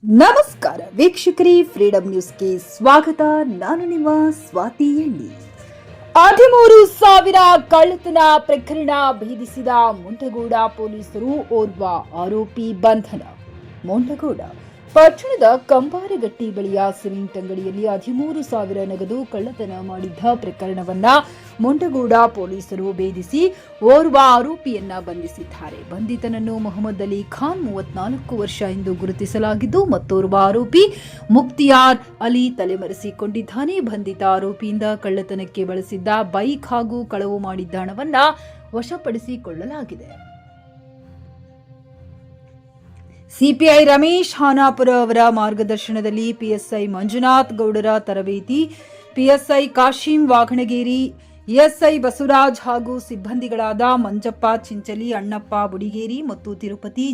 ನಮಸ್ಕಾರ ವೀಕ್ಷಕರೇ, ಫ್ರೀಡಂ ನ್ಯೂಸ್ಗೆ ಸ್ವಾಗತ. ನಾನು ನಿಮ್ಮ ಸ್ವಾತಿ ಎಣ್ಣಿ. 13,000 ಕಳ್ಳತನ ಪ್ರಕರಣ ಭೇದಿಸಿದ ಮುಂಡಗೋಡ ಪೊಲೀಸರು. ಓರ್ವ ಆರೋಪಿ ಬಂಧನ. ಮುಂಡಗೋಡ ಪಟ್ಟಣದ ಕಂಬಾರಗಟ್ಟಿ ಬಳಿಯ ಸಿಮೆಂಟ್ ಅಂಗಡಿಯಲ್ಲಿ 13,000 ನಗದು ಕಳ್ಳತನ ಮಾಡಿದ್ದ ಪ್ರಕರಣವನ್ನ ಮುಂಡಗೋಡ ಪೊಲೀಸರು ಭೇದಿಸಿ ಓರ್ವ ಆರೋಪಿಯನ್ನ ಬಂಧಿಸಿದ್ದಾರೆ. ಬಂಧಿತನನ್ನು ಮೊಹಮ್ಮದ್ ಅಲಿ ಖಾನ್ 34 ವರ್ಷ ಎಂದು ಗುರುತಿಸಲಾಗಿದ್ದು, ಮತ್ತೋರ್ವ ಆರೋಪಿ ಮುಕ್ತಿಯಾರ್ ಅಲಿ ತಲೆಮರೆಸಿಕೊಂಡಿದ್ದಾನೆ. ಬಂಧಿತ ಆರೋಪಿಯಿಂದ ಕಳ್ಳತನಕ್ಕೆ ಬಳಸಿದ್ದ ಬೈಕ್ ಹಾಗೂ ಕಳವು ಮಾಡಿದ್ದ ಹಣವನ್ನ ವಶಪಡಿಸಿಕೊಳ್ಳಲಾಗಿದೆ. ಸಿಪಿಐ ರಮೇಶ್ ಹಾನಾಪುರ ಅವರ ಮಾರ್ಗದರ್ಶನದಲ್ಲಿ ಪಿಎಸ್ಐ ಮಂಜುನಾಥ್ ಗೌಡರ ತರಬೇತಿ, ಪಿಎಸ್ಐ ಕಾಶಿಂ ವಾಘಣಗೇರಿ, ಎಸ್ಐ ಬಸವರಾಜ್ ಹಾಗೂ ಸಿಬ್ಬಂದಿಗಳಾದ ಮಂಜಪ್ಪ ಚಿಂಚಲಿ, ಅಣ್ಣಪ್ಪ ಬುಡಿಗೇರಿ ಮತ್ತು ತಿರುಪತಿ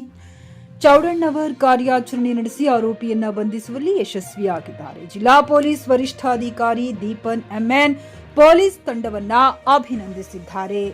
ಚೌಡಣ್ಣವರ್ ಕಾರ್ಯಾಚರಣೆ ನಡೆಸಿ ಆರೋಪಿಯನ್ನ ಬಂಧಿಸುವಲ್ಲಿ ಯಶಸ್ವಿಯಾಗಿದ್ದಾರೆ. ಜಿಲ್ಲಾ ಪೊಲೀಸ್ ವರಿಷ್ಠಾಧಿಕಾರಿ ದೀಪನ್ ಎಂಎನ್ ಪೊಲೀಸ್ ತಂಡವನ್ನ ಅಭಿನಂದಿಸಿದ್ದಾರೆ.